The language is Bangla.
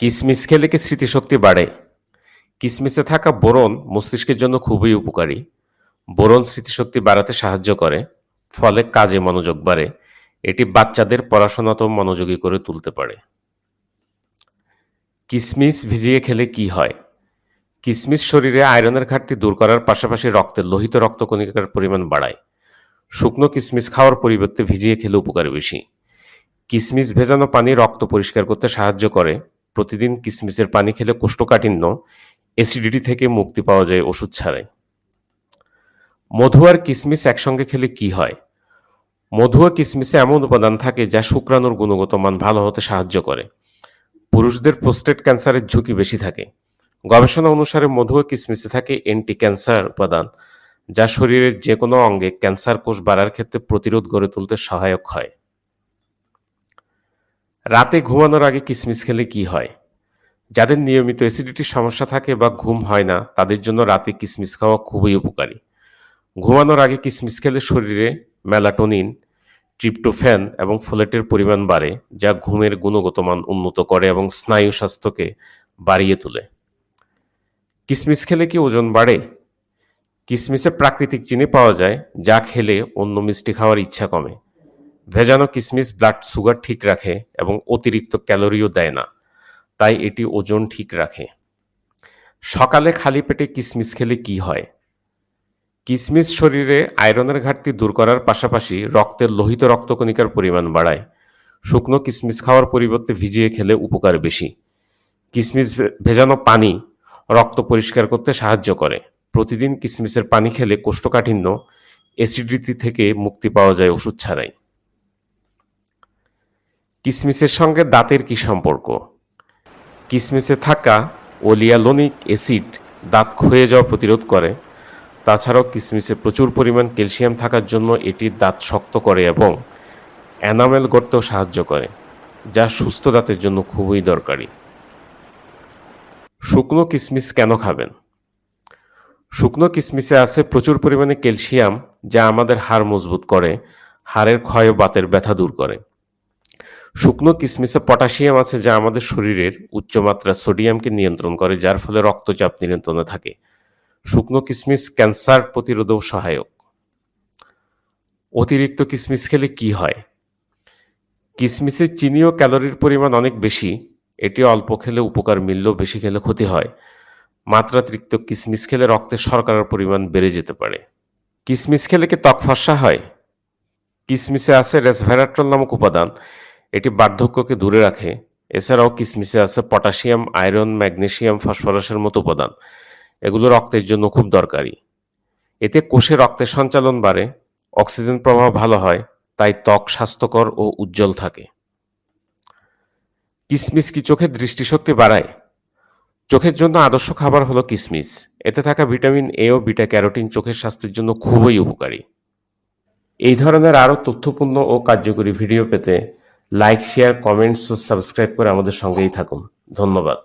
কিশমিশ খেলে কি স্মৃতিশক্তি বাড়ে? কিশমিশে থাকা বোরন মস্তিষ্কের জন্য খুবই উপকারী। বোরন স্মৃতিশক্তি বাড়াতে সাহায্য করে, ফলে কাজে মনোযোগ বাড়ে। এটি বাচ্চাদের পড়াশোনাতেও মনোযোগী করে তুলতে পারে। কিশমিশ ভিজিয়ে খেলে কি হয়? কিশমিশ শরীরে আয়রনের ঘাটতি দূর করার পাশাপাশি রক্তের লোহিত রক্তকণিকার পরিমাণ বাড়ায়। শুকনো কিশমিশ খাওয়ার পরিবর্তে ভিজিয়ে খেলে উপকার বেশি। কিশমিশ ভেজানো পানি রক্ত পরিষ্কার করতে সাহায্য করে। প্রতিদিন কিশমিশের পানি খেলে কোষ্ঠকাঠিন্য, অ্যাসিডিটি থেকে মুক্তি পাওয়া যায় ওষুধ ছাড়াই। মধু আর কিশমিশ একসঙ্গে খেলে কি হয়? মধু ও কিশমিশে এমন উপাদান থাকে যা শুক্রাণুর গুণগত মান ভালো হতে সাহায্য করে। পুরুষদের প্রোস্টেট ক্যান্সারের ঝুঁকি বেশি থাকে। গবেষণা অনুসারে মধু ও কিশমিশে থাকে অ্যান্টি ক্যান্সার উপাদান, যা শরীরের যে কোনো অঙ্গে ক্যান্সার কোষ বাড়ার ক্ষেত্রে প্রতিরোধ গড়ে তুলতে সহায়ক হয়। রাতে ঘুমানোর আগে কিশমিশ খেলে কি হয়? যাদের নিয়মিত অ্যাসিডিটির সমস্যা থাকে বা ঘুম হয় না, তাদের জন্য রাতে কিশমিশ খাওয়া খুবই উপকারী। ঘুমানোর আগে কিশমিশ খেলে শরীরে মেলাটোনিন, ট্রিপ্টোফ্যান এবং ফোলেটের পরিমাণ বাড়ে, যা ঘুমের গুণগত মান উন্নত করে এবং স্নায়ু স্বাস্থ্যকে বাড়িয়ে তোলে। কিশমিশ খেলে কি ওজন বাড়ে? কিশমিশে প্রাকৃতিক চিনি পাওয়া যায়, যা খেলে অন্য মিষ্টি খাওয়ার ইচ্ছা কমে। ভেজানো কিশমিশ ব্লাড সুগার ঠিক রাখে এবং অতিরিক্ত ক্যালোরিও দেয় না, তাই এটি ওজন ঠিক রাখে। সকালে খালি পেটে কিশমিশ খেলে কি হয়? কিশমিশ শরীরে আয়রনের ঘাটতি দূর করার পাশাপাশি রক্তের লোহিত রক্তকণিকার পরিমাণ বাড়ায়। শুকনো কিশমিশ খাওয়ার পরিবর্তে ভিজিয়ে খেলে উপকার বেশি। কিশমিশ ভেজানো পানি রক্ত পরিষ্কার করতে সাহায্য করে। প্রতিদিন কিশমিশের পানি খেলে কোষ্ঠকাঠিন্য, অ্যাসিডিটি থেকে মুক্তি পাওয়া যায় ওষুধ ছাড়াই। কিশমিশের সঙ্গে দাঁতের কি সম্পর্ক? কিশমিশে থাকা ওলিয়ালোনিক অ্যাসিড দাঁত ক্ষয়ে যাওয়া প্রতিরোধ করে। তাছাড়াও কিশমিশে প্রচুর পরিমাণ ক্যালসিয়াম থাকার জন্য এটি দাঁত শক্ত করে এবং এনামেল গড়তেও সাহায্য করে, যা সুস্থ দাঁতের জন্য খুবই দরকারি। শুকনো কিশমিশ কেন খাবেন? শুকনো কিশমিশে আছে প্রচুর পরিমাণে ক্যালসিয়াম, যা আমাদের হাড় মজবুত করে, হাড়ের ক্ষয় ও বাতের ব্যথা দূর করে। শুকনো কিশমিশে পটাশিয়াম আছে, যা আমাদের শরীরের উচ্চমাত্রার সোডিয়ামকে নিয়ন্ত্রণ করে, যার ফলে রক্তচাপ নিয়ন্ত্রণে থাকে। শুকনো কিশমিশ ক্যান্সার প্রতিরোধেও সহায়ক। অতিরিক্ত কিশমিশ খেলে কি হয়? কিশমিশে চিনি ও ক্যালোরির পরিমাণ অনেক বেশি। এটি অল্প খেলে উপকার মিললেও বেশি খেলে ক্ষতি হয়। মাত্রাতিরিক্ত কিশমিশ খেলে রক্তে শর্করার পরিমাণ বেড়ে যেতে পারে। কিশমিশ খেলে কি ত্বক ফর্সা হয়? কিশমিশে আছে রেসভেরাট্রল নামক উপাদান, এটি বার্ধক্যকে দূরে রাখে। এছাড়াও কিশমিশে আছে পটাশিয়াম, আয়রন, ম্যাগনেসিয়াম, ফসফরাসের মতো উপাদান। এগুলো রক্তের জন্য খুব দরকারি। এতে কোষে রক্তের সঞ্চালন বাড়ে, অক্সিজেন প্রবাহ ভালো হয়, তাই ত্বক স্বাস্থ্যকর ও উজ্জ্বল থাকে। কিশমিশ কি চোখের দৃষ্টিশক্তি বাড়ায়? চোখের জন্য আদর্শ খাবার হলো কিশমিশ। এতে থাকা ভিটামিন এ ও বিটা ক্যারোটিন চোখের স্বাস্থ্যের জন্য খুবই উপকারী। এই ধরনের আরও তথ্যপূর্ণ ও কার্যকরী ভিডিও পেতে লাইক, শেয়ার, কমেন্টস ও সাবস্ক্রাইব করে আমাদের সঙ্গেই থাকুন। ধন্যবাদ।